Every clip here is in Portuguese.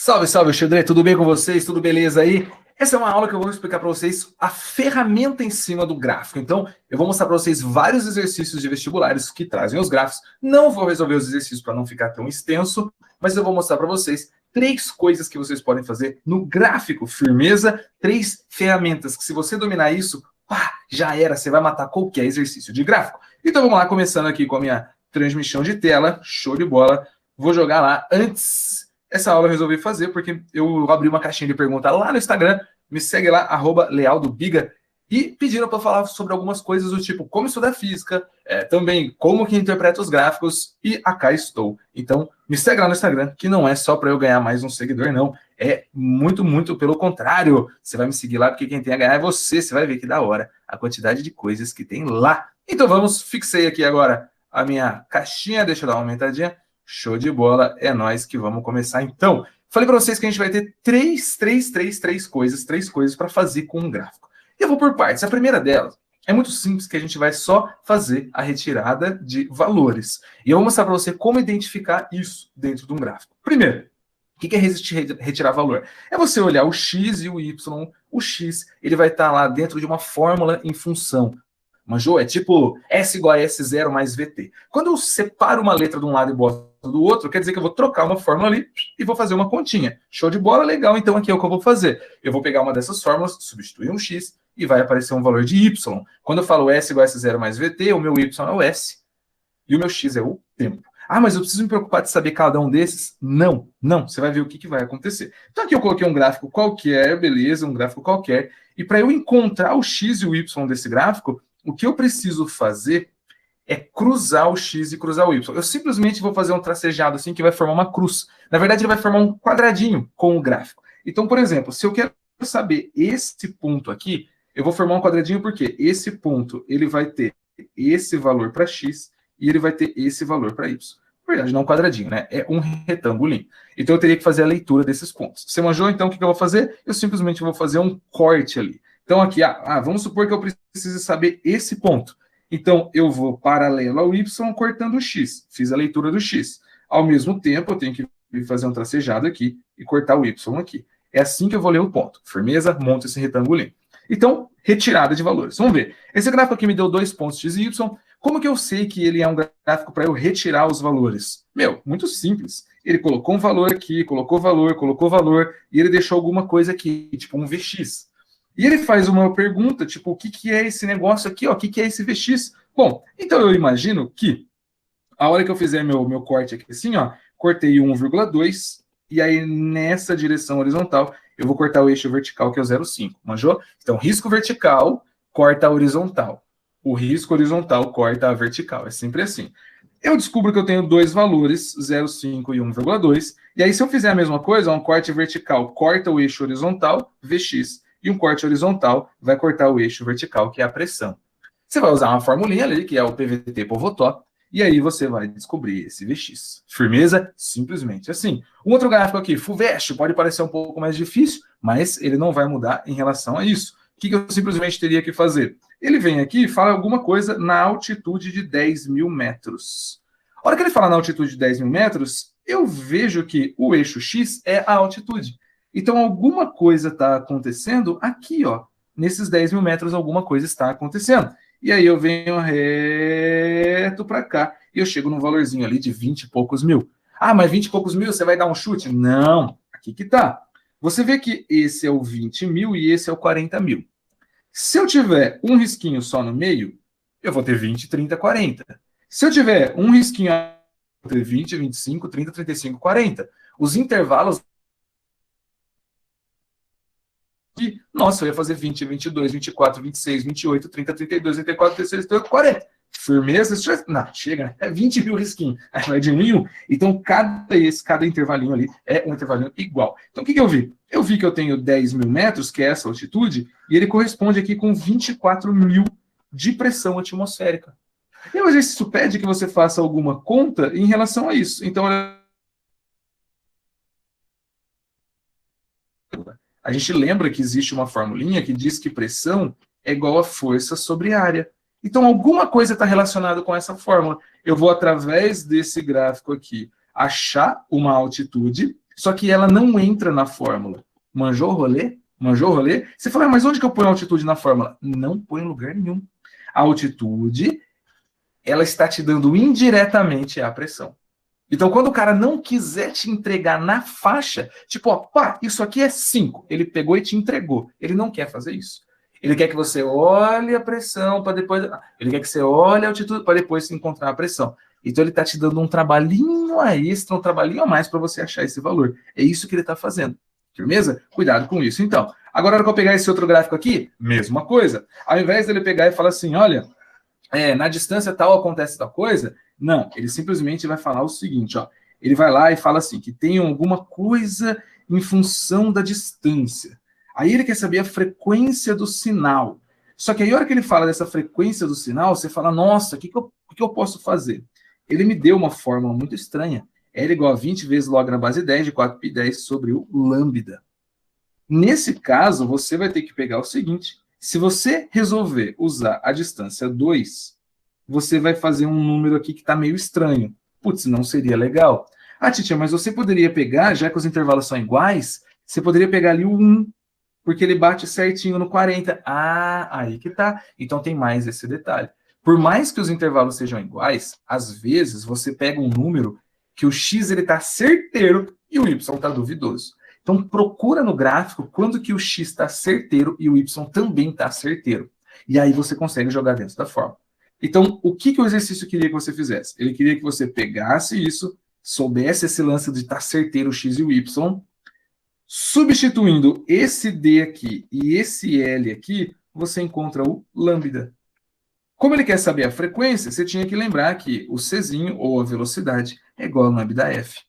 Salve, salve, Xandré, tudo bem com vocês? Tudo beleza aí? Essa é uma aula que eu vou explicar para vocês a ferramenta em cima do gráfico. Então, eu vou mostrar para vocês vários exercícios de vestibulares que trazem os gráficos. Não vou resolver os exercícios para não ficar tão extenso, mas eu vou mostrar para vocês 3 coisas que vocês podem fazer no gráfico. Firmeza, 3 ferramentas que se você dominar isso, pá, já era, você vai matar qualquer exercício de gráfico. Então, vamos lá, começando aqui com a minha transmissão de tela. Show de bola. Vou jogar lá antes... Essa aula eu resolvi fazer porque eu abri uma caixinha de pergunta lá no Instagram, me segue lá, @lealdobiga, e pediram para falar sobre algumas coisas do tipo como estudar física, também como que interpreta os gráficos, e cá estou. Então, me segue lá no Instagram, que não é só para eu ganhar mais um seguidor, não. É muito, muito pelo contrário. Você vai me seguir lá porque quem tem a ganhar é você. Você vai ver que da hora a quantidade de coisas que tem lá. Então vamos, fixei aqui agora a minha caixinha, deixa eu dar uma aumentadinha. Show de bola, é nós que vamos começar então. Falei para vocês que a gente vai ter três coisas para fazer com um gráfico. E eu vou por partes. A primeira delas é muito simples, que a gente vai só fazer a retirada de valores. E eu vou mostrar para você como identificar isso dentro de um gráfico. Primeiro, o que é retirar valor? É você olhar o x e o y. O x ele vai estar lá dentro de uma fórmula em função. Manjou? É tipo S igual a S0 mais VT. Quando eu separo uma letra de um lado e boto do outro, quer dizer que eu vou trocar uma fórmula ali e vou fazer uma continha. Show de bola, legal. Então aqui é o que eu vou fazer. Eu vou pegar uma dessas fórmulas, substituir um x e vai aparecer um valor de y. Quando eu falo S igual a S0 mais VT, o meu y é o S e o meu x é o tempo. Ah, mas eu preciso me preocupar de saber cada um desses? Não, não. Você vai ver o que vai acontecer. Então aqui eu coloquei um gráfico qualquer, beleza, um gráfico qualquer. E para eu encontrar o x e o y desse gráfico, o que eu preciso fazer é cruzar o x e cruzar o y. Eu simplesmente vou fazer um tracejado assim que vai formar uma cruz. Na verdade, ele vai formar um quadradinho com o gráfico. Então, por exemplo, se eu quero saber esse ponto aqui, eu vou formar um quadradinho porque esse ponto ele vai ter esse valor para x e ele vai ter esse valor para y. Na verdade, não um quadradinho, né? É um retângulo. Então, eu teria que fazer a leitura desses pontos. Você manjou? Então, o que eu vou fazer? Eu simplesmente vou fazer um corte ali. Então, aqui, vamos supor que eu precise saber esse ponto. Então, eu vou paralelo ao y cortando o x. Fiz a leitura do x. Ao mesmo tempo, eu tenho que fazer um tracejado aqui e cortar o y aqui. É assim que eu vou ler o ponto. Firmeza, monta esse retângulo. Então, retirada de valores. Vamos ver. Esse gráfico aqui me deu 2 pontos x e y. Como que eu sei que ele é um gráfico para eu retirar os valores? Meu, muito simples. Ele colocou um valor aqui, colocou valor, e ele deixou alguma coisa aqui, tipo um Vx. E ele faz uma pergunta, tipo, o que é esse negócio aqui, ó? O que é esse Vx? Bom, então eu imagino que a hora que eu fizer meu corte aqui assim, ó, cortei 1,2, e aí nessa direção horizontal eu vou cortar o eixo vertical, que é o 0,5, manjou? Então, risco vertical corta a horizontal. O risco horizontal corta a vertical. É sempre assim. Eu descubro que eu tenho 2 valores, 0,5 e 1,2, e aí se eu fizer a mesma coisa, um corte vertical corta o eixo horizontal, Vx, e um corte horizontal vai cortar o eixo vertical, que é a pressão. Você vai usar uma formulinha ali, que é o PVT Povotó, e aí você vai descobrir esse Vx. Firmeza? Simplesmente assim. Um outro gráfico aqui, FUVEST, pode parecer um pouco mais difícil, mas ele não vai mudar em relação a isso. O que eu simplesmente teria que fazer? Ele vem aqui e fala alguma coisa na altitude de 10.000 metros. A hora que ele fala na altitude de 10.000 metros, eu vejo que o eixo x é a altitude. Então, alguma coisa está acontecendo aqui, ó. Nesses 10.000 metros, alguma coisa está acontecendo. E aí eu venho reto para cá e eu chego num valorzinho ali de 20 e poucos mil. Ah, mas 20 e poucos mil, você vai dar um chute? Não, aqui que tá. Você vê que esse é o 20 mil e esse é o 40 mil. Se eu tiver um risquinho só no meio, eu vou ter 20, 30, 40. Se eu tiver um risquinho, eu vou ter 20, 25, 30, 35, 40. Os intervalos... Nossa, eu ia fazer 20, 22, 24, 26, 28, 30, 32, 34, 36, 38, 40. Firmeza? Não, chega, né? É 20 mil risquinhos. Aí vai de 1 em 1. Então, cada intervalinho ali é um intervalinho igual. Então, o que eu vi? Eu vi que eu tenho 10.000 metros, que é essa altitude, e ele corresponde aqui com 24 mil de pressão atmosférica. E o exercício pede que você faça alguma conta em relação a isso. Então, a gente lembra que existe uma formulinha que diz que pressão é igual a força sobre área. Então, alguma coisa está relacionada com essa fórmula. Eu vou, através desse gráfico aqui, achar uma altitude, só que ela não entra na fórmula. Manjou o rolê? Manjou o rolê? Você fala, mas onde que eu ponho a altitude na fórmula? Não põe em lugar nenhum. A altitude, ela está te dando indiretamente a pressão. Então, quando o cara não quiser te entregar na faixa, tipo, ó, pá, isso aqui é 5. Ele pegou e te entregou. Ele não quer fazer isso. Ele quer que você olhe a pressão para depois... Ele quer que você olhe a altitude para depois se encontrar a pressão. Então, ele está te dando um trabalhinho a extra, um trabalhinho a mais para você achar esse valor. É isso que ele está fazendo. Firmeza? Cuidado com isso. Então, agora, na hora que eu pegar esse outro gráfico aqui, mesma coisa. Ao invés dele pegar e falar assim, olha, na distância tal acontece tal coisa, não, ele simplesmente vai falar o seguinte, ó, ele vai lá e fala assim, que tem alguma coisa em função da distância. Aí ele quer saber a frequência do sinal. Só que aí, a hora que ele fala dessa frequência do sinal, você fala, nossa, o que eu posso fazer? Ele me deu uma fórmula muito estranha. L igual a 20 vezes log na base 10 de 4π10 sobre o lambda. Nesse caso, você vai ter que pegar o seguinte, se você resolver usar a distância 2, você vai fazer um número aqui que está meio estranho. Putz, não seria legal. Ah, Titia, mas você poderia pegar, já que os intervalos são iguais, você poderia pegar ali o 1, porque ele bate certinho no 40. Ah, aí que tá. Então tem mais esse detalhe. Por mais que os intervalos sejam iguais, às vezes você pega um número que o x está certeiro e o y está duvidoso. Então procura no gráfico quando que o x está certeiro e o y também está certeiro. E aí você consegue jogar dentro da fórmula. Então, o que o exercício queria que você fizesse? Ele queria que você pegasse isso, soubesse esse lance de estar certeiro o x e o y, substituindo esse d aqui e esse L aqui, você encontra o lambda. Como ele quer saber a frequência, você tinha que lembrar que o Czinho, ou a velocidade, é igual ao lambda f.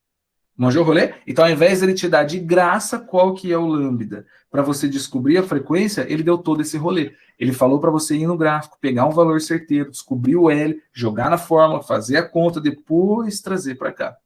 Manjou o rolê? Então, ao invés de ele te dar de graça qual que é o lambda, para você descobrir a frequência, ele deu todo esse rolê. Ele falou para você ir no gráfico, pegar um valor certeiro, descobrir o L, jogar na fórmula, fazer a conta, depois trazer para cá.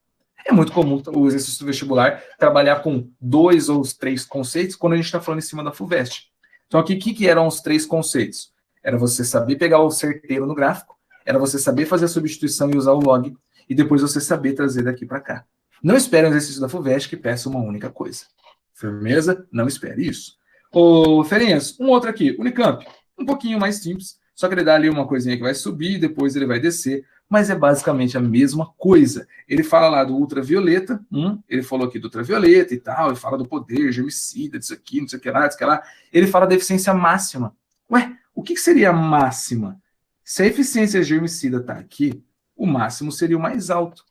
É muito comum o exercício do vestibular trabalhar com 2 ou 3 conceitos quando a gente está falando em cima da FUVEST. Então, aqui, o que eram os 3 conceitos? Era você saber pegar o certeiro no gráfico, era você saber fazer a substituição e usar o log, e depois você saber trazer daqui para cá. Não espere um exercício da FUVEST que peça uma única coisa. Firmeza? Não espere isso. Ô, Ferinhas, um outro aqui, Unicamp. Um pouquinho mais simples, só que ele dá ali uma coisinha que vai subir, depois ele vai descer, mas é basicamente a mesma coisa. Ele fala lá do ultravioleta, ele falou aqui do ultravioleta e tal, ele fala do poder germicida, disso aqui, não sei o que lá, disso que lá. Ele fala da eficiência máxima. Ué, o que seria a máxima? Se a eficiência germicida está aqui, o máximo seria o mais alto.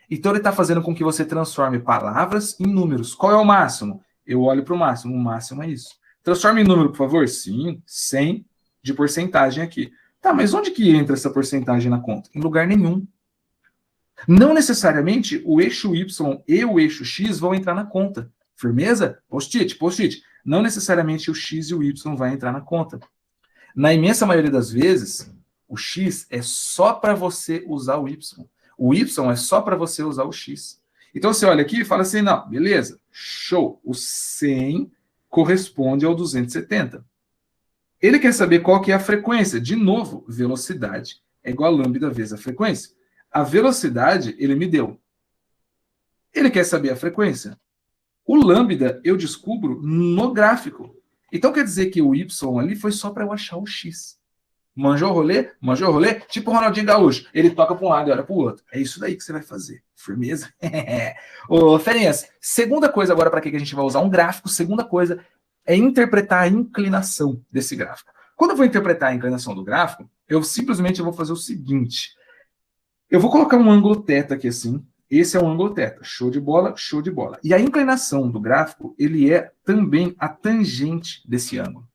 Então ele está fazendo com que você transforme palavras em números. Qual é o máximo? Eu olho para o máximo. O máximo é isso. Transforme em número, por favor. Sim, 100 de porcentagem aqui. Tá, mas onde que entra essa porcentagem na conta? Em lugar nenhum. Não necessariamente o eixo Y e o eixo X vão entrar na conta. Firmeza? Post-it, post-it. Não necessariamente o X e o Y vai entrar na conta. Na imensa maioria das vezes, o X é só para você usar o Y. O Y é só para você usar o X. Então você olha aqui e fala assim, não, beleza, show. O 100 corresponde ao 270. Ele quer saber qual que é a frequência. De novo, velocidade é igual a lambda vezes a frequência. A velocidade ele me deu. Ele quer saber a frequência. O lambda eu descubro no gráfico. Então quer dizer que o Y ali foi só para eu achar o X. Manjou o rolê? Manjou o rolê? Tipo o Ronaldinho Gaúcho. Ele toca para um lado e olha para o outro. É isso daí que você vai fazer. Firmeza? Ô, Ferinhas, segunda coisa agora para que a gente vai usar um gráfico. Segunda coisa é interpretar a inclinação desse gráfico. Quando eu vou interpretar a inclinação do gráfico, eu simplesmente vou fazer o seguinte. Eu vou colocar um ângulo θ aqui assim. Esse é um ângulo θ. Show de bola, show de bola. E a inclinação do gráfico, ele é também a tangente desse ângulo.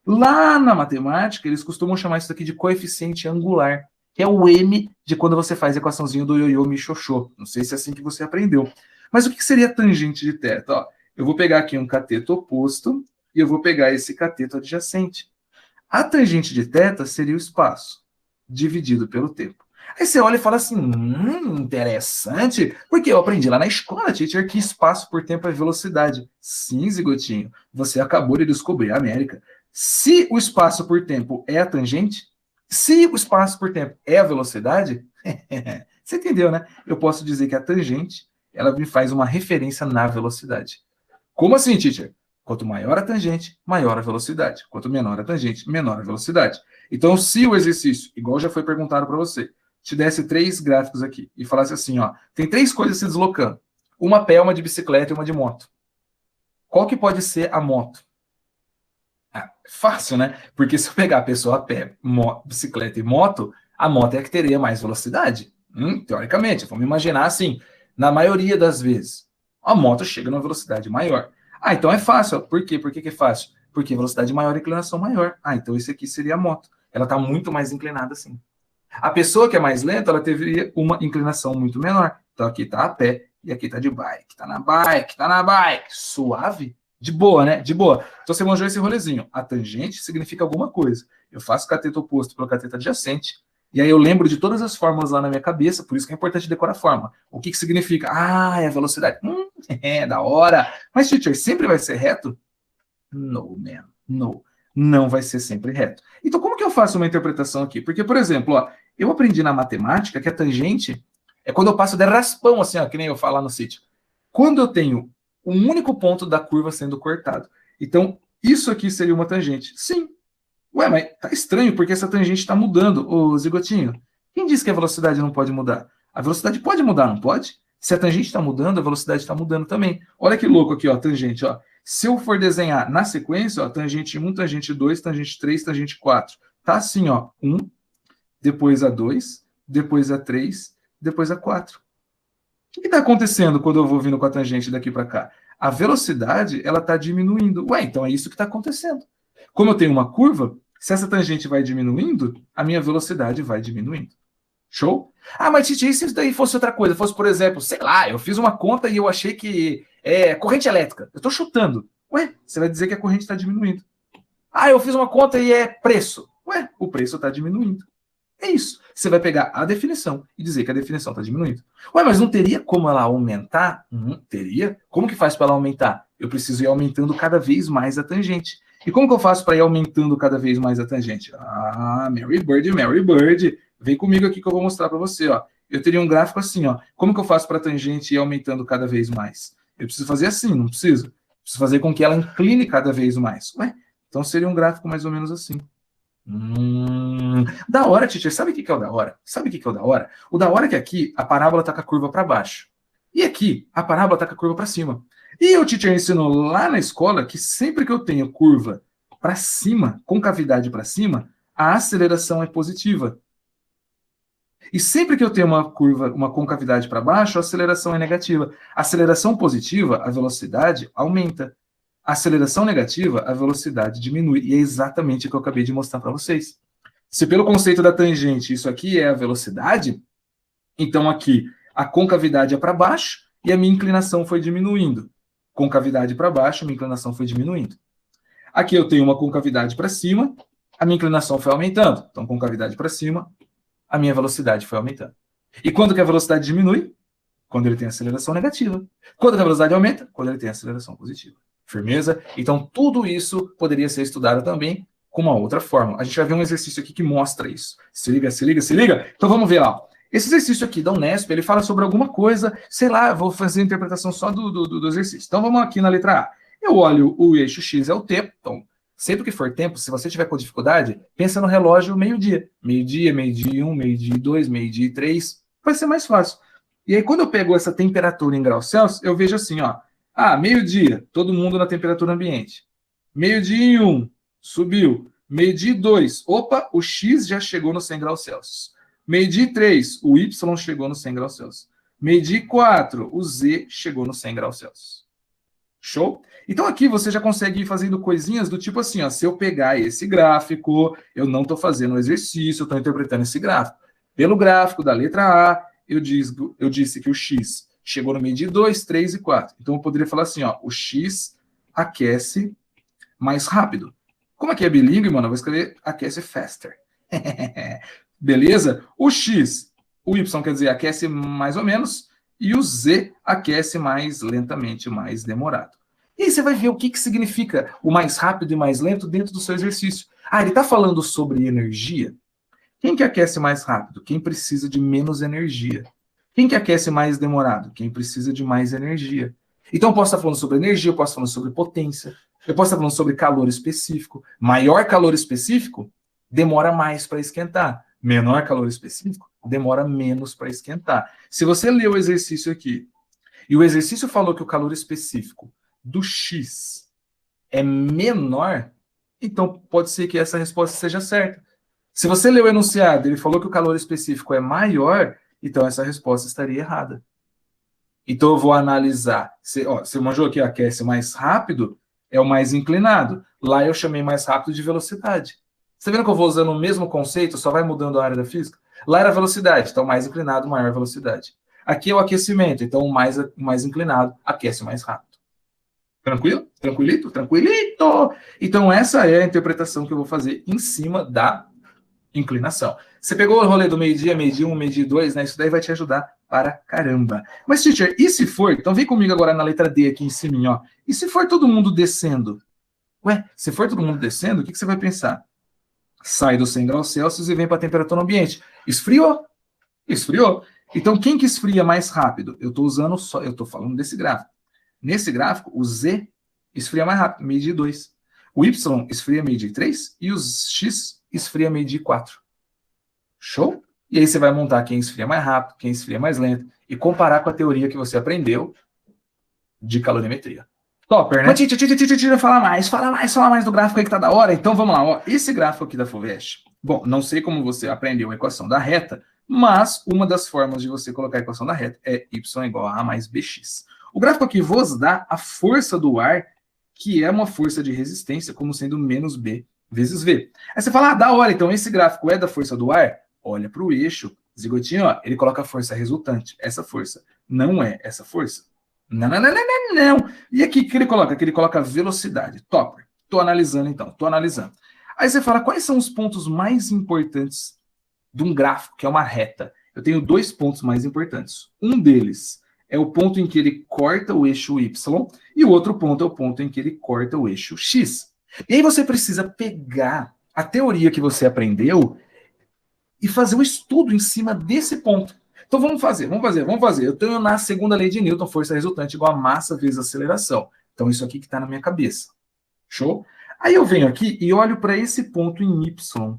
Lá na matemática, eles costumam chamar isso aqui de coeficiente angular, que é o M de quando você faz a equaçãozinha do ioiô mi xoxô. Não sei se é assim que você aprendeu. Mas o que seria tangente de θ? Ó, eu vou pegar aqui um cateto oposto e eu vou pegar esse cateto adjacente. A tangente de θ seria o espaço dividido pelo tempo. Aí você olha e fala assim, interessante, porque eu aprendi lá na escola, teacher, que espaço por tempo é velocidade. Sim, Zigotinho, você acabou de descobrir a América. Se o espaço por tempo é a tangente, se o espaço por tempo é a velocidade, você entendeu, né? Eu posso dizer que a tangente ela me faz uma referência na velocidade. Como assim, teacher? Quanto maior a tangente, maior a velocidade. Quanto menor a tangente, menor a velocidade. Então, se o exercício, igual já foi perguntado para você, te desse 3 gráficos aqui e falasse assim, ó, tem 3 coisas se deslocando. Uma a pé, uma de bicicleta e uma de moto. Qual que pode ser a moto? Fácil, né? Porque se eu pegar a pessoa a pé, bicicleta e moto, a moto é a que teria mais velocidade. Teoricamente, vamos imaginar assim, na maioria das vezes, a moto chega numa velocidade maior. Então é fácil. Por quê? Por que é fácil? Porque velocidade maior é inclinação maior. Então esse aqui seria a moto. Ela está muito mais inclinada assim. A pessoa que é mais lenta, ela teria uma inclinação muito menor. Então aqui está a pé e aqui está de bike. Está na bike, está na bike. Suave. De boa, né? De boa. Então você manjou esse rolezinho. A tangente significa alguma coisa. Eu faço cateto oposto pelo cateto adjacente. E aí eu lembro de todas as fórmulas lá na minha cabeça, por isso que é importante decorar a fórmula. O que significa? É a velocidade. Da hora. Mas, teacher, sempre vai ser reto? No, man. No. Não vai ser sempre reto. Então, como que eu faço uma interpretação aqui? Porque, por exemplo, ó, eu aprendi na matemática que a tangente é quando eu passo de raspão, assim, ó, que nem eu falo lá no sítio. Quando eu tenho um único ponto da curva sendo cortado. Então, isso aqui seria uma tangente. Sim. Ué, mas tá estranho, porque essa tangente está mudando, ô Zigotinho. Quem disse que a velocidade não pode mudar? A velocidade pode mudar, não pode? Se a tangente está mudando, a velocidade está mudando também. Olha que louco aqui, ó, tangente, ó. Se eu for desenhar na sequência, ó, tangente 1, tangente 2, tangente 3, tangente 4. Tá assim, ó, 1, depois a 2, depois a 3, depois a 4. O que está acontecendo quando eu vou vindo com a tangente daqui para cá? A velocidade, ela está diminuindo. Ué, então é isso que está acontecendo. Como eu tenho uma curva, se essa tangente vai diminuindo, a minha velocidade vai diminuindo. Show? Mas Titi, e se isso daí fosse outra coisa? Fosse, por exemplo, sei lá, eu fiz uma conta e eu achei que é corrente elétrica. Eu estou chutando. Ué, você vai dizer que a corrente está diminuindo. Eu fiz uma conta e é preço. Ué, o preço está diminuindo. É isso. Você vai pegar a definição e dizer que a definição está diminuindo. Ué, mas não teria como ela aumentar? Teria. Como que faz para ela aumentar? Eu preciso ir aumentando cada vez mais a tangente. E como que eu faço para ir aumentando cada vez mais a tangente? Mary Bird. Vem comigo aqui que eu vou mostrar para você. Ó. Eu teria um gráfico assim. Ó. Como que eu faço para a tangente ir aumentando cada vez mais? Eu preciso fazer assim, não preciso? Preciso fazer com que ela incline cada vez mais. Ué, então seria um gráfico mais ou menos assim. Da hora, teacher. Sabe o que é o da hora? Sabe o que é o da hora? O da hora é que aqui a parábola está com a curva para baixo. E aqui a parábola está com a curva para cima. E o teacher ensinou lá na escola que sempre que eu tenho curva para cima, concavidade para cima, a aceleração é positiva. E sempre que eu tenho uma curva, uma concavidade para baixo, a aceleração é negativa. A aceleração positiva, a velocidade aumenta. A aceleração negativa, a velocidade diminui. E é exatamente o que eu acabei de mostrar para vocês. Se pelo conceito da tangente isso aqui é a velocidade, então aqui a concavidade é para baixo e a minha inclinação foi diminuindo. Concavidade para baixo, minha inclinação foi diminuindo. Aqui eu tenho uma concavidade para cima, a minha inclinação foi aumentando. Então, concavidade para cima, a minha velocidade foi aumentando. E quando que a velocidade diminui? Quando ele tem aceleração negativa. Quando que a velocidade aumenta? Quando ele tem aceleração positiva. Firmeza? Então, tudo isso poderia ser estudado também com uma outra forma. A gente vai ver um exercício aqui que mostra isso. Se liga, se liga, se liga. Então, vamos ver lá. Esse exercício aqui da Unesp, ele fala sobre alguma coisa, sei lá, vou fazer a interpretação só do exercício. Então, vamos aqui na letra A. Eu olho o eixo X é o tempo. Então, sempre que for tempo, se você tiver com dificuldade, pensa no relógio meio-dia. Meio-dia, meio-dia 1, meio-dia 2, meio-dia 3. Vai ser mais fácil. E aí, quando eu pego essa temperatura em graus Celsius, eu vejo assim, ó. Meio-dia, todo mundo na temperatura ambiente. Meio-dia 1, subiu. Meio-dia 2, opa, o X já chegou no 100 graus Celsius. Meio-dia 3, o Y chegou no 100 graus Celsius. Meio-dia 4, o Z chegou no 100 graus Celsius. Show? Então aqui você já consegue ir fazendo coisinhas do tipo assim, ó, se eu pegar esse gráfico, eu não estou fazendo um exercício, eu estou interpretando esse gráfico. Pelo gráfico da letra A, eu disse que o X chegou no meio-dia 2, 3 e 4. Então eu poderia falar assim, ó, o X aquece mais rápido. Como aqui é bilíngue, mano, eu vou escrever aquece faster. Beleza? O X, o Y quer dizer aquece mais ou menos, e o Z aquece mais lentamente, mais demorado. E aí você vai ver o que significa o mais rápido e mais lento dentro do seu exercício. Ele está falando sobre energia. Quem que aquece mais rápido? Quem precisa de menos energia. Quem que aquece mais demorado? Quem precisa de mais energia. Então, eu posso estar falando sobre energia, eu posso estar falando sobre potência, eu posso estar falando sobre calor específico. Maior calor específico demora mais para esquentar. Menor calor específico demora menos para esquentar. Se você ler o exercício aqui, e o exercício falou que o calor específico do X é menor, então pode ser que essa resposta seja certa. Se você leu o enunciado, ele falou que o calor específico é maior, então essa resposta estaria errada. Então eu vou analisar. Você manjou que aquece mais rápido é o mais inclinado. Lá eu chamei mais rápido de velocidade. Você vendo que eu vou usando o mesmo conceito, só vai mudando a área da física? Lá era velocidade, então mais inclinado, maior velocidade. Aqui é o aquecimento, então o mais inclinado aquece mais rápido. Tranquilo? Tranquilito? Tranquilito! Então essa é a interpretação que eu vou fazer em cima da inclinação. Você pegou o rolê do meio-dia, meio-dia 1, meio-dia 2, né? Isso daí vai te ajudar para caramba. Mas, teacher, e se for? Então vem comigo agora na letra D aqui em cima, ó. E se for todo mundo descendo? Ué, se for todo mundo descendo, o que você vai pensar? Sai dos 100 graus Celsius e vem para a temperatura ambiente. Esfriou? Esfriou. Então, quem que esfria mais rápido? Eu estou falando desse gráfico. Nesse gráfico, o Z esfria mais rápido, meio-dia 2. O Y esfria meio-dia 3 e o X esfria meio-dia 4. Show? E aí você vai montar quem esfria mais rápido, quem esfria mais lento e comparar com a teoria que você aprendeu de calorimetria. Topper, né? Mas, tira, fala mais do gráfico aí que tá da hora. Então vamos lá, ó. Esse gráfico aqui da FUVEST. Bom, não sei como você aprendeu a equação da reta, mas uma das formas de você colocar a equação da reta é y igual a A mais bx. O gráfico aqui vos dá a força do ar, que é uma força de resistência, como sendo menos B vezes V. Aí você fala, da hora, então esse gráfico é da força do ar? Olha para o eixo, zigotinho, ó, ele coloca a força resultante. Essa força não é essa força. Não. E aqui, o que ele coloca? Aqui ele coloca velocidade. Topper. Estou analisando, então. Estou analisando. Aí você fala, quais são os pontos mais importantes de um gráfico, que é uma reta? Eu tenho 2 pontos mais importantes. Um deles é o ponto em que ele corta o eixo Y, e o outro ponto é o ponto em que ele corta o eixo X. E aí você precisa pegar a teoria que você aprendeu e fazer o estudo em cima desse ponto. Então vamos fazer. Eu tenho na segunda lei de Newton, força resultante igual a massa vezes aceleração. Então isso aqui que está na minha cabeça. Show? Aí eu venho aqui e olho para esse ponto em Y.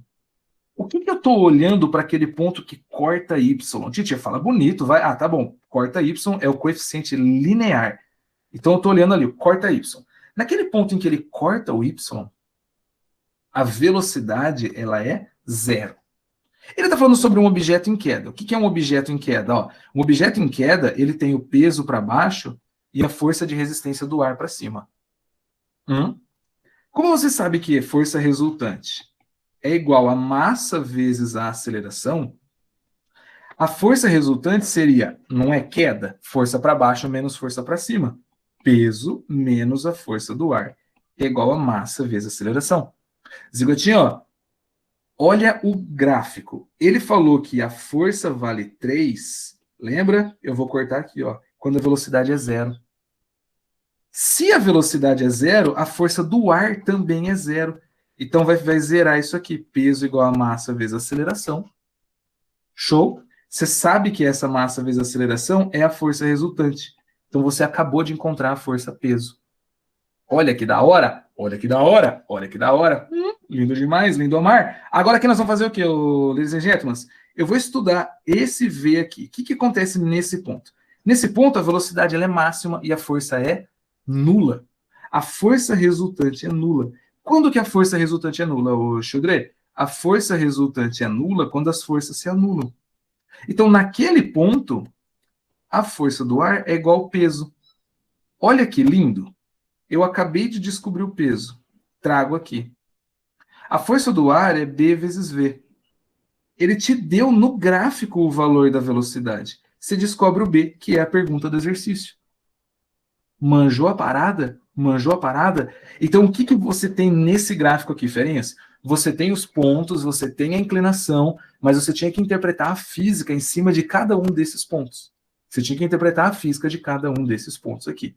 O que eu estou olhando para aquele ponto que corta Y? Titia, fala bonito, vai. Ah, tá bom. Corta Y é o coeficiente linear. Então eu estou olhando ali, corta Y. Naquele ponto em que ele corta o Y, a velocidade ela é 0. Ele está falando sobre um objeto em queda. O que é um objeto em queda? Ó, um objeto em queda, ele tem o peso para baixo e a força de resistência do ar para cima. Como você sabe que força resultante é igual a massa vezes a aceleração, a força resultante seria, não é queda, força para baixo menos força para cima. Peso menos a força do ar é igual a massa vezes aceleração. Zigotinho, ó. Olha o gráfico. Ele falou que a força vale 3. Lembra? Eu vou cortar aqui, ó. Quando a velocidade é 0. Se a velocidade é 0, a força do ar também é 0. Então vai zerar isso aqui. Peso igual a massa vezes aceleração. Show? Você sabe que essa massa vezes aceleração é a força resultante. Então você acabou de encontrar a força peso. Olha que da hora. Olha que da hora. Olha que da hora. Lindo demais, lindo amar. Agora aqui nós vamos fazer o quê, ladies and gentlemen? Eu vou estudar esse V aqui. O que acontece nesse ponto? Nesse ponto, a velocidade ela é máxima e a força é nula. A força resultante é nula. Quando que a força resultante é nula, ô Xudré? A força resultante é nula quando as forças se anulam. Então, naquele ponto, a força do ar é igual ao peso. Olha que lindo. Eu acabei de descobrir o peso. Trago aqui. A força do ar é B vezes V. Ele te deu no gráfico o valor da velocidade. Você descobre o B, que é a pergunta do exercício. Manjou a parada? Manjou a parada? Então, o que você tem nesse gráfico aqui, Ferinhas? Você tem os pontos, você tem a inclinação, mas você tinha que interpretar a física em cima de cada um desses pontos. Você tinha que interpretar a física de cada um desses pontos aqui.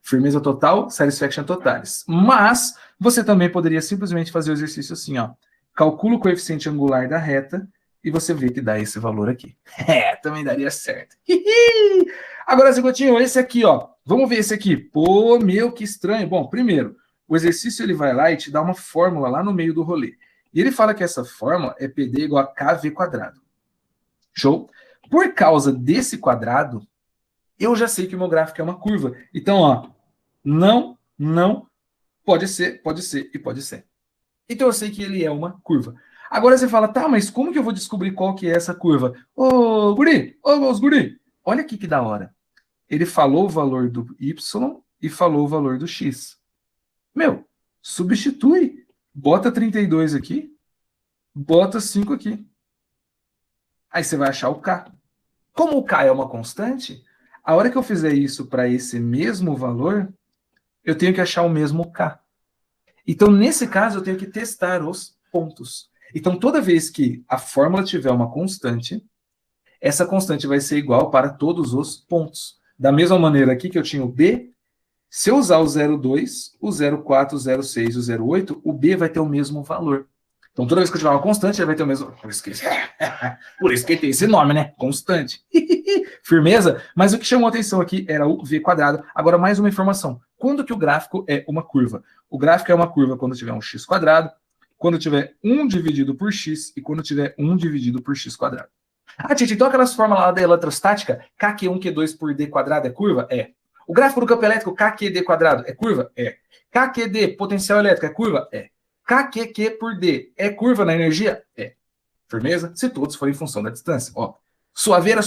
Firmeza total, satisfaction totalis. Mas você também poderia simplesmente fazer o exercício assim, ó. Calcula o coeficiente angular da reta e você vê que dá esse valor aqui. Também daria certo. Agora, Zigotinho, esse aqui, ó. Vamos ver esse aqui. Pô, meu, que estranho. Bom, primeiro, o exercício ele vai lá e te dá uma fórmula lá no meio do rolê. E ele fala que essa fórmula é PD igual a KV quadrado. Show? Por causa desse quadrado, eu já sei que o meu gráfico é uma curva. Então, ó, não, pode ser e pode ser. Então eu sei que ele é uma curva. Agora você fala, tá, mas como que eu vou descobrir qual que é essa curva? Ô, guri, os guri, olha aqui que da hora. Ele falou o valor do Y e falou o valor do X. Meu, substitui. Bota 32 aqui, bota 5 aqui. Aí você vai achar o K. Como o K é uma constante, a hora que eu fizer isso para esse mesmo valor, eu tenho que achar o mesmo K. Então, nesse caso, eu tenho que testar os pontos. Então, toda vez que a fórmula tiver uma constante, essa constante vai ser igual para todos os pontos. Da mesma maneira aqui que eu tinha o B, se eu usar o 0,2, o 0,4, o 0,6 e o 0,8, o B vai ter o mesmo valor. Então, toda vez que eu tiver uma constante, ele vai ter o mesmo... Por isso que tem esse nome, né? Constante. Firmeza? Mas o que chamou a atenção aqui era o V quadrado. Agora, mais uma informação. Quando que o gráfico é uma curva? O gráfico é uma curva quando tiver um x quadrado, quando tiver 1 dividido por x e quando tiver 1 dividido por x quadrado. Ah, Titi, então aquelas fórmulas lá da eletrostática, Kq1, Q2 por D quadrado é curva? É. O gráfico do campo elétrico, KQD quadrado, é curva? É. KQD, potencial elétrico, é curva? É. KQQ por D é curva na energia? É. Firmeza? Se todos forem em função da distância. Ó, suaveira.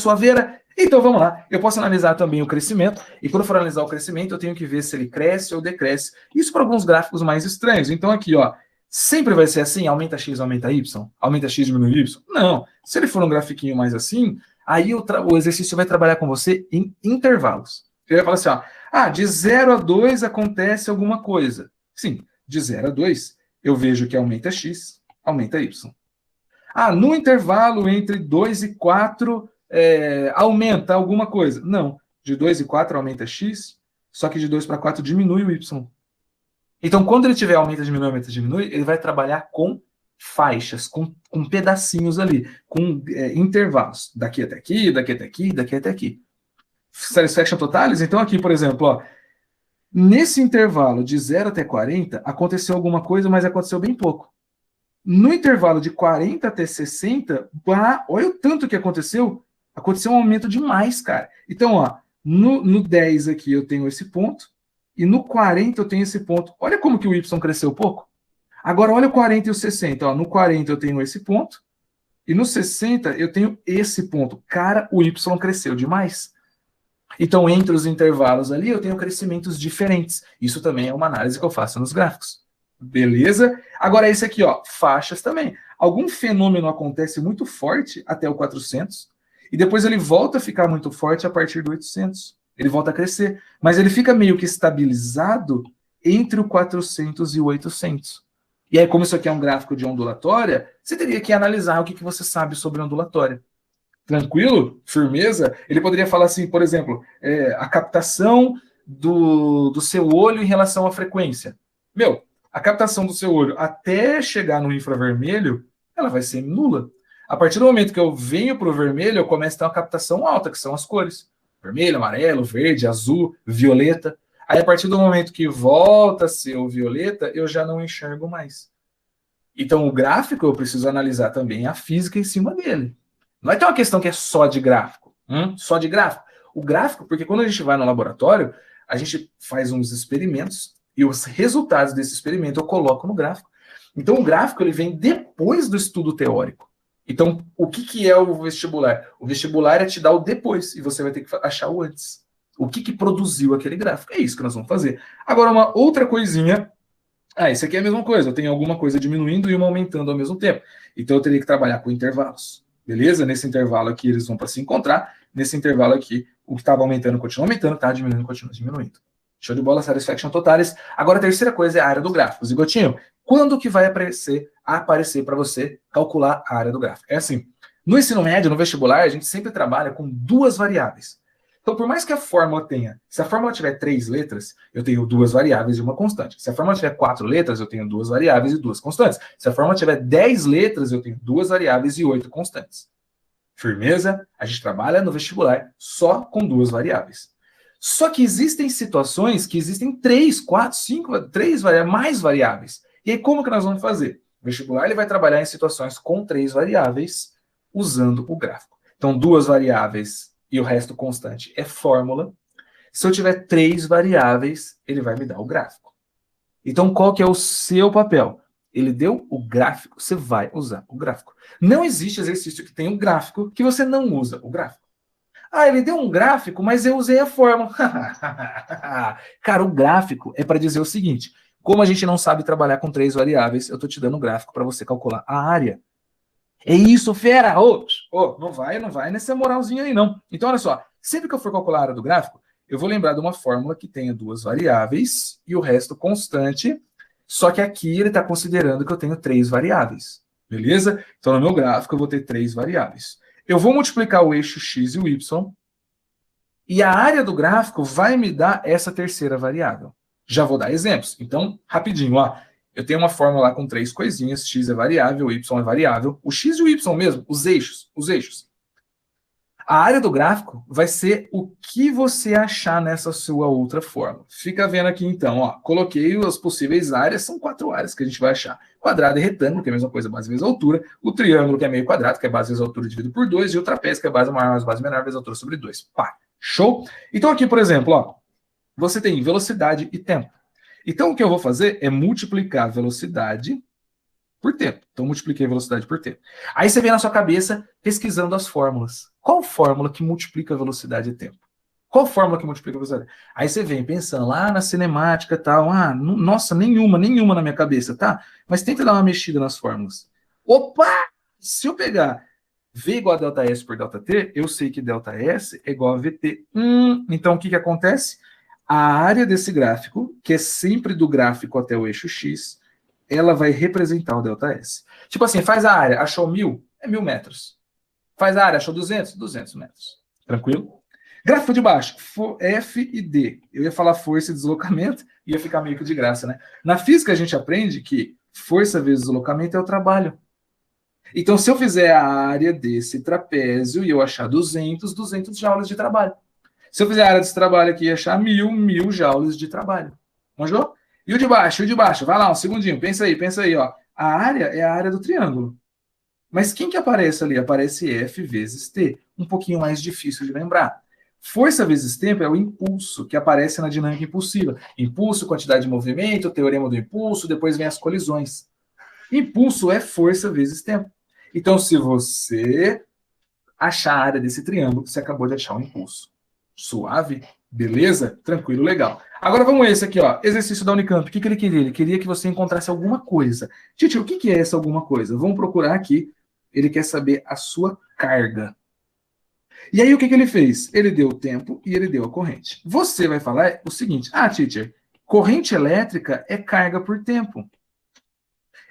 Então vamos lá. Eu posso analisar também o crescimento. E quando eu for analisar o crescimento, eu tenho que ver se ele cresce ou decresce. Isso para alguns gráficos mais estranhos. Então aqui, ó, sempre vai ser assim, aumenta x, aumenta y? Aumenta x, diminui y? Não. Se ele for um grafiquinho mais assim, aí o exercício vai trabalhar com você em intervalos. Ele vai falar assim, ó, de 0 a 2 acontece alguma coisa. Sim, de 0 a 2, eu vejo que aumenta x, aumenta y. No intervalo entre 2 e 4, aumenta alguma coisa. Não, de 2 e 4 aumenta x, só que de 2 para 4 diminui o y. Então, quando ele tiver aumenta, diminui, ele vai trabalhar com faixas, com pedacinhos ali, com intervalos. Daqui até aqui, daqui até aqui, daqui até aqui. Satisfaction totalis, então aqui, por exemplo, ó, nesse intervalo de 0 até 40, aconteceu alguma coisa, mas aconteceu bem pouco. No intervalo de 40 até 60, olha o tanto que aconteceu. Aconteceu um aumento demais, cara. Então, ó, no 10 aqui eu tenho esse ponto, e no 40 eu tenho esse ponto. Olha como que o y cresceu pouco. Agora, olha o 40 e o 60. Ó, no 40 eu tenho esse ponto, e no 60 eu tenho esse ponto. Cara, o y cresceu demais. Então, entre os intervalos ali, eu tenho crescimentos diferentes. Isso também é uma análise que eu faço nos gráficos. Beleza? Agora, esse aqui, ó, faixas também. Algum fenômeno acontece muito forte até o 400, e depois ele volta a ficar muito forte a partir do 800. Ele volta a crescer. Mas ele fica meio que estabilizado entre o 400 e o 800. E aí, como isso aqui é um gráfico de ondulatória, você teria que analisar o que você sabe sobre ondulatória. Tranquilo? Firmeza? Ele poderia falar assim, por exemplo, a captação do seu olho em relação à frequência. Meu, a captação do seu olho até chegar no infravermelho, ela vai ser nula. A partir do momento que eu venho para o vermelho, eu começo a ter uma captação alta, que são as cores. Vermelho, amarelo, verde, azul, violeta. Aí, a partir do momento que volta a ser o violeta, eu já não enxergo mais. Então, o gráfico, eu preciso analisar também a física em cima dele. Não é ter uma questão que é só de gráfico. Só de gráfico. O gráfico, porque quando a gente vai no laboratório, a gente faz uns experimentos e os resultados desse experimento eu coloco no gráfico. Então, o gráfico ele vem depois do estudo teórico. Então, o que é o vestibular? O vestibular é te dar o depois e você vai ter que achar o antes. O que produziu aquele gráfico? É isso que nós vamos fazer. Agora, uma outra coisinha. Isso aqui é a mesma coisa. Eu tenho alguma coisa diminuindo e uma aumentando ao mesmo tempo. Então, eu teria que trabalhar com intervalos. Beleza? Nesse intervalo aqui, eles vão para se encontrar. Nesse intervalo aqui, o que estava aumentando continua aumentando, estava diminuindo continua diminuindo. Show de bola, satisfaction totalis. Agora, a terceira coisa é a área do gráfico. Zigotinho, quando que vai aparecer para você calcular a área do gráfico? É assim, no ensino médio, no vestibular, a gente sempre trabalha com duas variáveis. Então, por mais que a fórmula tenha, se a fórmula tiver 3 letras, eu tenho 2 variáveis e uma constante. Se a fórmula tiver 4 letras, eu tenho 2 variáveis e 2 constantes. Se a fórmula tiver 10 letras, eu tenho 2 variáveis e 8 constantes. Firmeza? A gente trabalha no vestibular só com 2 variáveis. Só que existem situações que existem 3, 4, 5, 3 mais variáveis. E aí, como que nós vamos fazer? O vestibular ele vai trabalhar em situações com 3 variáveis usando o gráfico. Então, 2 variáveis e o resto constante é fórmula. Se eu tiver 3 variáveis, ele vai me dar o gráfico. Então, qual que é o seu papel? Ele deu o gráfico, você vai usar o gráfico. Não existe exercício que tenha um gráfico que você não usa o gráfico. Ah, ele deu um gráfico, mas eu usei a fórmula. Cara, o gráfico é para dizer o seguinte, como a gente não sabe trabalhar com 3 variáveis, eu estou te dando um gráfico para você calcular a área. É isso, fera! Não vai nessa moralzinha aí, não. Então, olha só, sempre que eu for calcular a área do gráfico, eu vou lembrar de uma fórmula que tenha 2 variáveis e o resto constante, só que aqui ele está considerando que eu tenho 3 variáveis, beleza? Então, no meu gráfico, eu vou ter 3 variáveis. Eu vou multiplicar o eixo x e o y, e a área do gráfico vai me dar essa terceira variável. Já vou dar exemplos. Então, rapidinho, ó. Eu tenho uma fórmula lá com 3 coisinhas, x é variável, y é variável. O x e o y mesmo, os eixos. A área do gráfico vai ser o que você achar nessa sua outra fórmula. Fica vendo aqui então, ó. Coloquei as possíveis áreas, são 4 áreas que a gente vai achar. Quadrado e retângulo, que é a mesma coisa, base vezes altura. O triângulo, que é meio quadrado, que é base vezes altura dividido por 2. E o trapézio, que é base maior mais base menor vezes altura sobre 2. Pá, show? Então aqui, por exemplo, ó, você tem velocidade e tempo. Então, o que eu vou fazer é multiplicar velocidade por tempo. Então, multipliquei velocidade por tempo. Aí você vem na sua cabeça pesquisando as fórmulas. Qual fórmula que multiplica velocidade e tempo? Qual fórmula que multiplica velocidade? Aí você vem pensando lá na cinemática e tal. Ah, nossa, nenhuma na minha cabeça, tá? Mas tenta dar uma mexida nas fórmulas. Opa! Se eu pegar V igual a ΔS por ΔT, eu sei que ΔS é igual a VT. Então, o que acontece? A área desse gráfico, que é sempre do gráfico até o eixo X, ela vai representar o ΔS. Tipo assim, faz a área, achou 1.000? É 1.000 metros. Faz a área, achou 200? 200 metros. Tranquilo? Gráfico de baixo, F e D. Eu ia falar força e deslocamento, ia ficar meio que de graça, né? Na física a gente aprende que força vezes deslocamento é o trabalho. Então, se eu fizer a área desse trapézio e eu achar 200 joules de trabalho. Se eu fizer a área desse trabalho aqui e achar 1.000 joules de trabalho. Manjou? E o de baixo? Vai lá, um segundinho. Pensa aí, ó. A área é a área do triângulo. Mas quem que aparece ali? Aparece F vezes T. Um pouquinho mais difícil de lembrar. Força vezes tempo é o impulso, que aparece na dinâmica impulsiva. Impulso, quantidade de movimento, teorema do impulso, depois vem as colisões. Impulso é força vezes tempo. Então, se você achar a área desse triângulo, você acabou de achar o impulso. Suave? Beleza? Tranquilo, legal. Agora vamos esse aqui, ó. Exercício da Unicamp. O que ele queria? Ele queria que você encontrasse alguma coisa. Titi, o que é essa alguma coisa? Vamos procurar aqui. Ele quer saber a sua carga. E aí o que ele fez? Ele deu o tempo e ele deu a corrente. Você vai falar o seguinte: ah, teacher, corrente elétrica é carga por tempo.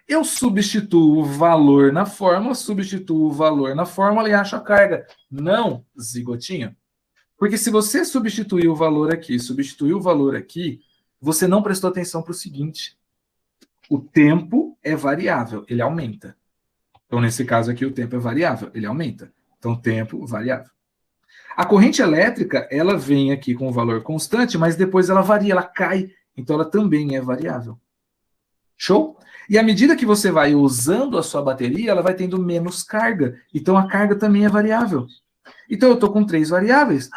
Eu substituo o valor na fórmula e acho a carga. Não, zigotinho. Porque se você substituir o valor aqui, você não prestou atenção para o seguinte. O tempo é variável, ele aumenta. Então, nesse caso aqui, o tempo é variável, ele aumenta. Então, tempo variável. A corrente elétrica, ela vem aqui com o valor constante, mas depois ela varia, ela cai. Então, ela também é variável. Show? E à medida que você vai usando a sua bateria, ela vai tendo menos carga. Então, a carga também é variável. Então, eu estou com 3 variáveis.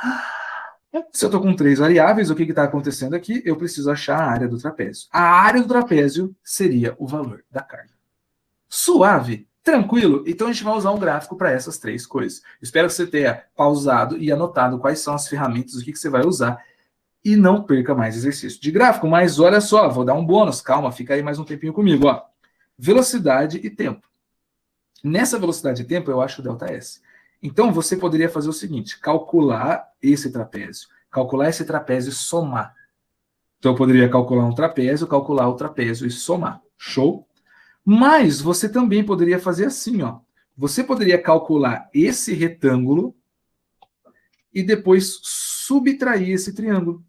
Se eu estou com 3 variáveis, o que está acontecendo aqui? Eu preciso achar a área do trapézio. A área do trapézio seria o valor da carga. Suave? Tranquilo? Então, a gente vai usar um gráfico para essas 3 coisas. Espero que você tenha pausado e anotado quais são as ferramentas, o que você vai usar. E não perca mais exercício de gráfico. Mas olha só, vou dar um bônus. Calma, fica aí mais um tempinho comigo. Ó. Velocidade e tempo. Nessa velocidade e tempo, eu acho o ΔS. Então, você poderia fazer o seguinte, calcular esse trapézio e somar. Então, eu poderia calcular um trapézio, calcular o trapézio e somar. Show? Mas você também poderia fazer assim, ó. Você poderia calcular esse retângulo e depois subtrair esse triângulo.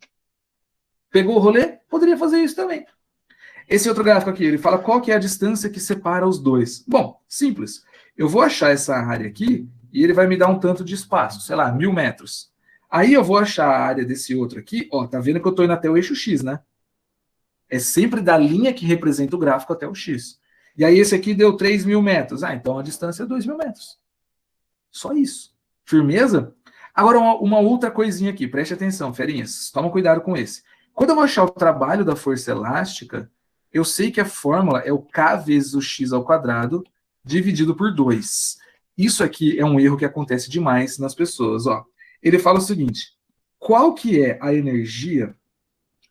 Pegou o rolê? Poderia fazer isso também. Esse outro gráfico aqui, ele fala qual que é a distância que separa os dois. Bom, simples. Eu vou achar essa área aqui e ele vai me dar um tanto de espaço, sei lá, 1000 metros. Aí eu vou achar a área desse outro aqui, ó, tá vendo que eu tô indo até o eixo X, né? É sempre da linha que representa o gráfico até o X. E aí esse aqui deu 3.000 metros. Ah, então a distância é 2.000 metros. Só isso. Firmeza? Agora uma outra coisinha aqui, preste atenção, ferinhas. Toma cuidado com esse. Quando eu vou achar o trabalho da força elástica, eu sei que a fórmula é o K vezes o X ao quadrado dividido por 2. Isso aqui é um erro que acontece demais nas pessoas. Ó. Ele fala o seguinte, qual que é a energia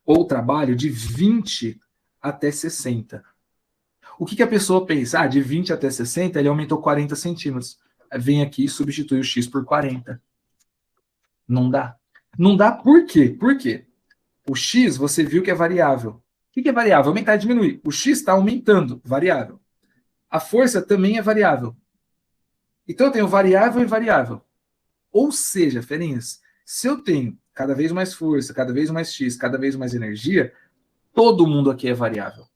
ou trabalho de 20 até 60? O que a pessoa pensa? Ah, de 20 até 60 ele aumentou 40 centímetros. Vem aqui e substitui o X por 40. Não dá. Não dá por quê? Por quê? O X você viu que é variável. O que é variável? Aumentar e diminuir. O X está aumentando, variável. A força também é variável. Então eu tenho variável e variável. Ou seja, ferinhas, se eu tenho cada vez mais força, cada vez mais X, cada vez mais energia, todo mundo aqui é variável.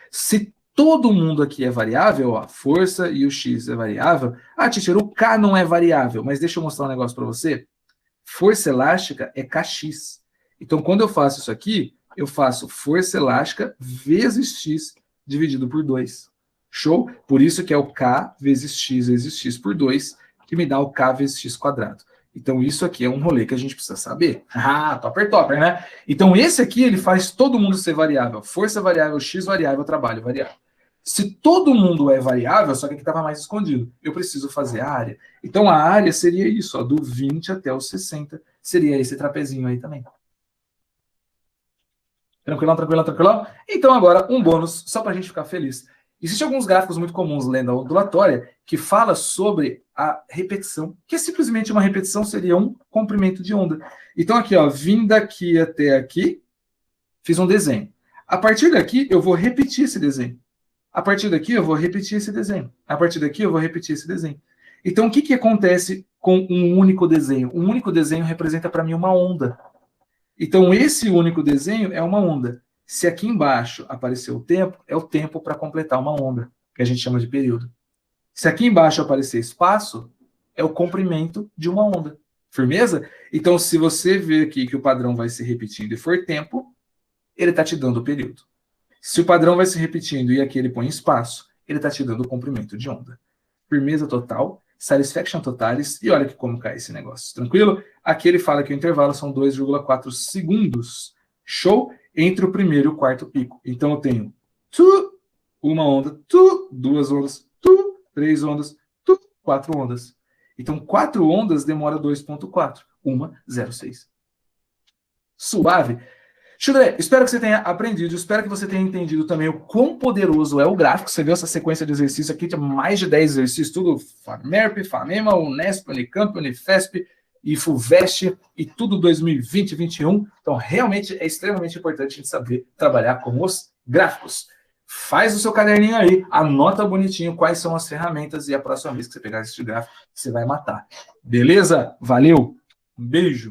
Se todo mundo aqui é variável, ó, a força e o X é variável. Ah, teacher, o K não é variável, mas deixa eu mostrar um negócio para você. Força elástica é Kx. Então, quando eu faço isso aqui, eu faço força elástica vezes X dividido por 2. Show? Por isso que é o K vezes X por 2, que me dá o K vezes X quadrado. Então, isso aqui é um rolê que a gente precisa saber. Ah, topper, né? Então, esse aqui, ele faz todo mundo ser variável. Força variável, X variável, trabalho variável. Se todo mundo é variável, só que aqui estava mais escondido, eu preciso fazer a área. Então, a área seria isso, ó, do 20 até o 60. Seria esse trapezinho aí também. Tranquilão, tranquilão, tranquilão? Então, agora, um bônus, só para a gente ficar feliz. Existem alguns gráficos muito comuns lendo a ondulatória que fala sobre a repetição, que é simplesmente uma repetição, seria um comprimento de onda. Então, aqui, ó, vim daqui até aqui, fiz um desenho. A partir daqui, eu vou repetir esse desenho. A partir daqui, eu vou repetir esse desenho. A partir daqui, eu vou repetir esse desenho. Então, o que acontece com um único desenho? Um único desenho representa para mim uma onda. Então, esse único desenho é uma onda. Se aqui embaixo aparecer o tempo, é o tempo para completar uma onda, que a gente chama de período. Se aqui embaixo aparecer espaço, é o comprimento de uma onda. Firmeza? Então, se você vê aqui que o padrão vai se repetindo e for tempo, ele está te dando o período. Se o padrão vai se repetindo e aqui ele põe espaço, ele está te dando o comprimento de onda. Firmeza total, satisfaction totalis, e olha que como cai esse negócio. Tranquilo? Aqui ele fala que o intervalo são 2,4 segundos. Show? Entre o primeiro e o quarto pico. Então eu tenho uma onda, duas ondas, três ondas, 4 ondas. Então 4 ondas demora 2,4. 1,06. Suave? Chudré, espero que você tenha aprendido, espero que você tenha entendido também o quão poderoso é o gráfico. Você viu essa sequência de exercícios aqui, tinha mais de 10 exercícios, tudo FAMERP, FAMEMA, Unesp, Unicamp, Unifesp e FUVEST, e tudo 2020 e 2021. Então, realmente é extremamente importante a gente saber trabalhar com os gráficos. Faz o seu caderninho aí, anota bonitinho quais são as ferramentas e a próxima vez que você pegar esse gráfico, você vai matar. Beleza? Valeu! Um beijo!